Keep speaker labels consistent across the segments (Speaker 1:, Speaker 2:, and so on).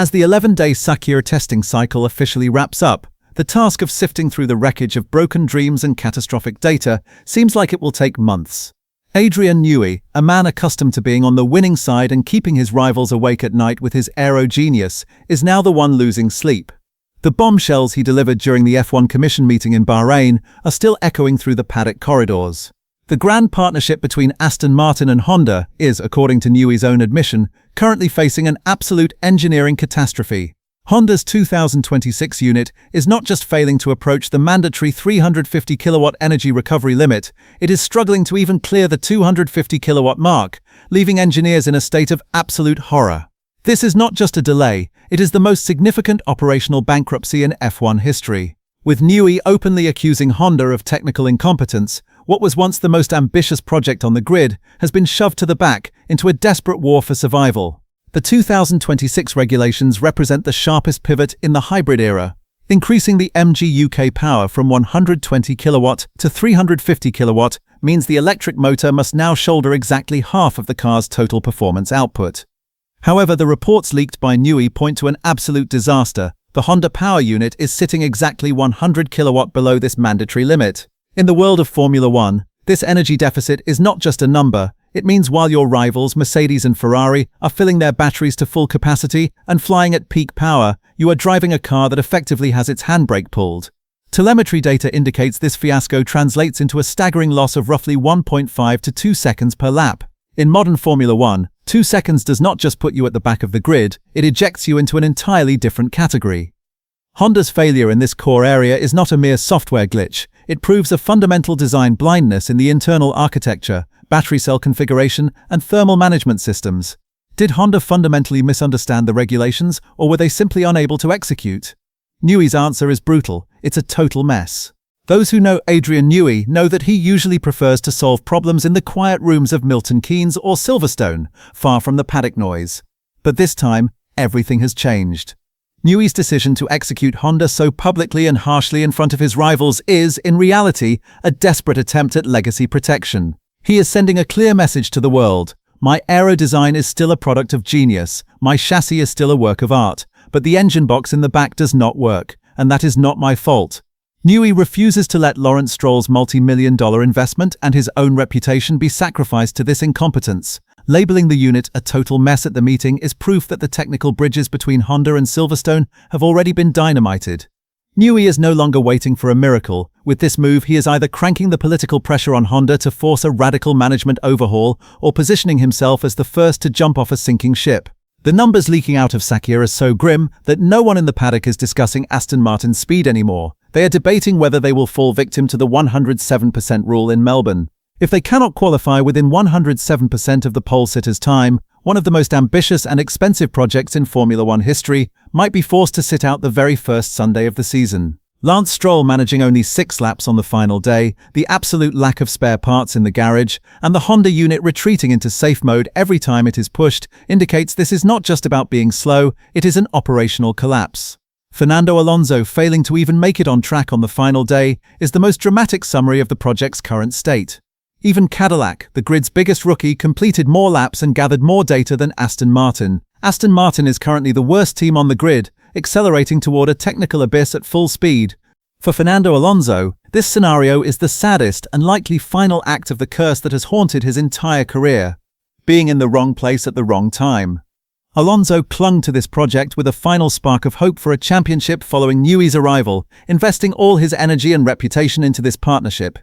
Speaker 1: As the 11-day Sakhir testing cycle officially wraps up, the task of sifting through the wreckage of broken dreams and catastrophic data seems like it will take months. Adrian Newey, a man accustomed to being on the winning side and keeping his rivals awake at night with his aero genius, is now the one losing sleep. The bombshells he delivered during the F1 Commission meeting in Bahrain are still echoing through the paddock corridors. The grand partnership between Aston Martin and Honda is, according to Newey's own admission, currently facing an absolute engineering catastrophe. Honda's 2026 unit is not just failing to approach the mandatory 350 kilowatt energy recovery limit, it is struggling to even clear the 250 kilowatt mark, leaving engineers in a state of absolute horror. This is not just a delay, it is the most significant operational bankruptcy in F1 history. With Newey openly accusing Honda of technical incompetence, what was once the most ambitious project on the grid has been shoved to the back into a desperate war for survival. The 2026 regulations represent the sharpest pivot in the hybrid era, increasing the MGU-K power from 120 kilowatt to 350 kilowatt means the electric motor must now shoulder exactly half of the car's total performance output. However, the reports leaked by Newey point to an absolute disaster. The Honda power unit is sitting exactly 100 kilowatt below this mandatory limit. In the world of Formula One, this energy deficit is not just a number. It means while your rivals, Mercedes and Ferrari, are filling their batteries to full capacity and flying at peak power, you are driving a car that effectively has its handbrake pulled. Telemetry data indicates this fiasco translates into a staggering loss of roughly 1.5 to 2 seconds per lap. In modern Formula One, 2 seconds does not just put you at the back of the grid, it ejects you into an entirely different category. Honda's failure in this core area is not a mere software glitch, it proves a fundamental design blindness in the internal architecture, battery cell configuration, and thermal management systems. Did Honda fundamentally misunderstand the regulations, or were they simply unable to execute? Newey's answer is brutal: it's a total mess. Those who know Adrian Newey know that he usually prefers to solve problems in the quiet rooms of Milton Keynes or Silverstone, far from the paddock noise. But this time, everything has changed. Newey's decision to execute Honda so publicly and harshly in front of his rivals is, in reality, a desperate attempt at legacy protection. He is sending a clear message to the world: my aero design is still a product of genius, my chassis is still a work of art, but the engine box in the back does not work, and that is not my fault. Newey refuses to let Lawrence Stroll's multi-million-dollar investment and his own reputation be sacrificed to this incompetence. Labeling the unit a total mess at the meeting is proof that the technical bridges between Honda and Silverstone have already been dynamited. Newey is no longer waiting for a miracle. With this move, he is either cranking the political pressure on Honda to force a radical management overhaul or positioning himself as the first to jump off a sinking ship. The numbers leaking out of Sakhir are so grim that no one in the paddock is discussing Aston Martin's speed anymore. They are debating whether they will fall victim to the 107% rule in Melbourne. If they cannot qualify within 107% of the pole sitters' time, one of the most ambitious and expensive projects in Formula One history might be forced to sit out the very first Sunday of the season. Lance Stroll managing only 6 laps on the final day, the absolute lack of spare parts in the garage, and the Honda unit retreating into safe mode every time it is pushed indicates this is not just about being slow, it is an operational collapse. Fernando Alonso failing to even make it on track on the final day is the most dramatic summary of the project's current state. Even Cadillac, the grid's biggest rookie, completed more laps and gathered more data than Aston Martin. Aston Martin is currently the worst team on the grid, accelerating toward a technical abyss at full speed. For Fernando Alonso, this scenario is the saddest and likely final act of the curse that has haunted his entire career: being in the wrong place at the wrong time. Alonso clung to this project with a final spark of hope for a championship following Newey's arrival, investing all his energy and reputation into this partnership.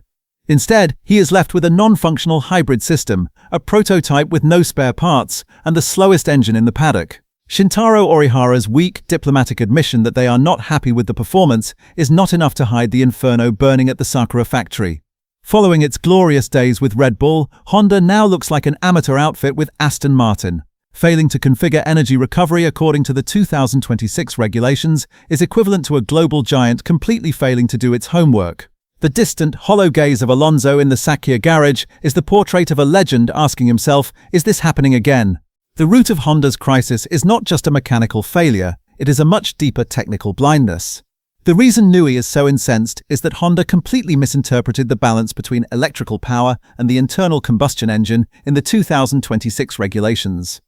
Speaker 1: Instead, he is left with a non-functional hybrid system, a prototype with no spare parts, and the slowest engine in the paddock. Shintaro Orihara's weak, diplomatic admission that they are not happy with the performance is not enough to hide the inferno burning at the Sakhir factory. Following its glorious days with Red Bull, Honda now looks like an amateur outfit with Aston Martin. Failing to configure energy recovery according to the 2026 regulations is equivalent to a global giant completely failing to do its homework. The distant, hollow gaze of Alonso in the Sakhir garage is the portrait of a legend asking himself, is this happening again? The root of Honda's crisis is not just a mechanical failure, it is a much deeper technical blindness. The reason Newey is so incensed is that Honda completely misinterpreted the balance between electrical power and the internal combustion engine in the 2026 regulations.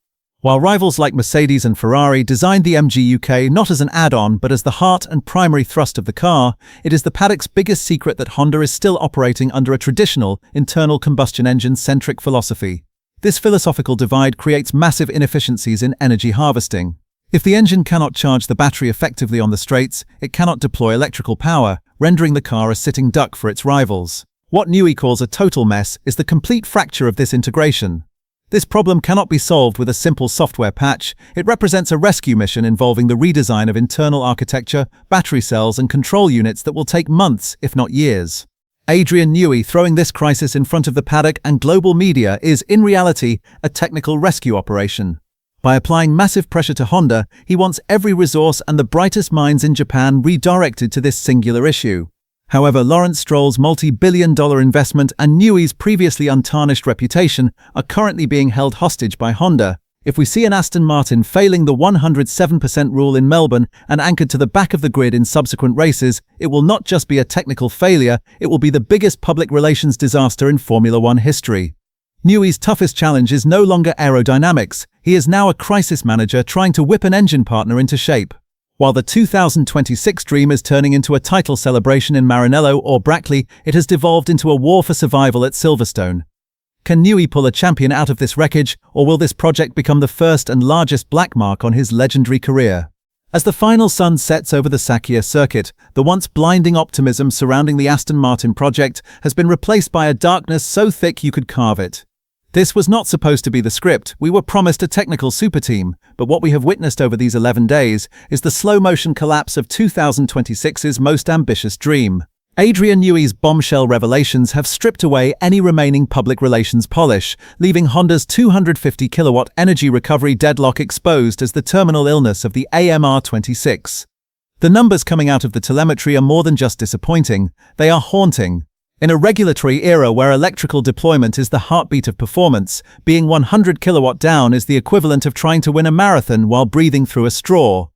Speaker 1: While rivals like Mercedes and Ferrari designed the MGU-K not as an add-on but as the heart and primary thrust of the car, it is the paddock's biggest secret that Honda is still operating under a traditional, internal combustion engine-centric philosophy. This philosophical divide creates massive inefficiencies in energy harvesting. If the engine cannot charge the battery effectively on the straights, it cannot deploy electrical power, rendering the car a sitting duck for its rivals. What Newey calls a total mess is the complete fracture of this integration. This problem cannot be solved with a simple software patch. It represents a rescue mission involving the redesign of internal architecture, battery cells, and control units that will take months, if not years. Adrian Newey throwing this crisis in front of the paddock and global media is, in reality, a technical rescue operation. By applying massive pressure to Honda, he wants every resource and the brightest minds in Japan redirected to this singular issue. However, Lawrence Stroll's multi-billion-dollar investment and Newey's previously untarnished reputation are currently being held hostage by Honda. If we see an Aston Martin failing the 107% rule in Melbourne and anchored to the back of the grid in subsequent races, it will not just be a technical failure, it will be the biggest public relations disaster in Formula One history. Newey's toughest challenge is no longer aerodynamics. He is now a crisis manager trying to whip an engine partner into shape. While the 2026 dream is turning into a title celebration in Maranello or Brackley, it has devolved into a war for survival at Silverstone. Can Newey pull a champion out of this wreckage, or will this project become the first and largest black mark on his legendary career? As the final sun sets over the Sakhir circuit, the once blinding optimism surrounding the Aston Martin project has been replaced by a darkness so thick you could carve it. This was not supposed to be the script. We were promised a technical superteam, but what we have witnessed over these 11 days is the slow-motion collapse of 2026's most ambitious dream. Adrian Newey's bombshell revelations have stripped away any remaining public relations polish, leaving Honda's 250-kilowatt energy recovery deadlock exposed as the terminal illness of the AMR26. The numbers coming out of the telemetry are more than just disappointing, they are haunting. In a regulatory era where electrical deployment is the heartbeat of performance, being 100 kilowatt down is the equivalent of trying to win a marathon while breathing through a straw.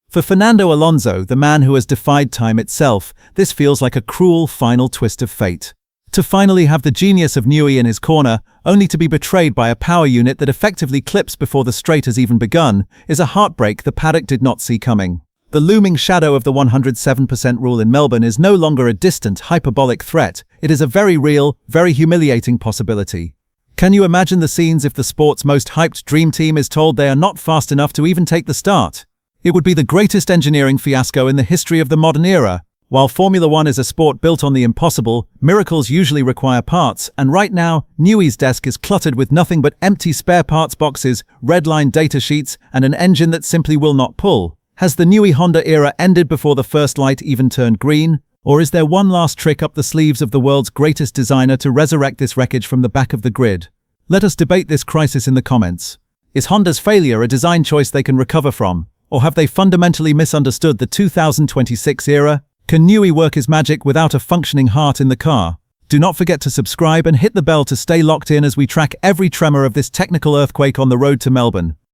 Speaker 1: For Fernando Alonso, the man who has defied time itself, this feels like a cruel final twist of fate. To finally have the genius of Newey in his corner, only to be betrayed by a power unit that effectively clips before the straight has even begun, is a heartbreak the paddock did not see coming. The looming shadow of the 107% rule in Melbourne is no longer a distant, hyperbolic threat. It is a very real, very humiliating possibility. Can you imagine the scenes if the sport's most hyped dream team is told they are not fast enough to even take the start? It would be the greatest engineering fiasco in the history of the modern era. While Formula One is a sport built on the impossible, miracles usually require parts, and right now, Newey's desk is cluttered with nothing but empty spare parts boxes, red-line data sheets, and an engine that simply will not pull. Has the Newey Honda era ended before the first light even turned green? Or is there one last trick up the sleeves of the world's greatest designer to resurrect this wreckage from the back of the grid? Let us debate this crisis in the comments. Is Honda's failure a design choice they can recover from? Or have they fundamentally misunderstood the 2026 era? Can Newey work his magic without a functioning heart in the car? Do not forget to subscribe and hit the bell to stay locked in as we track every tremor of this technical earthquake on the road to Melbourne.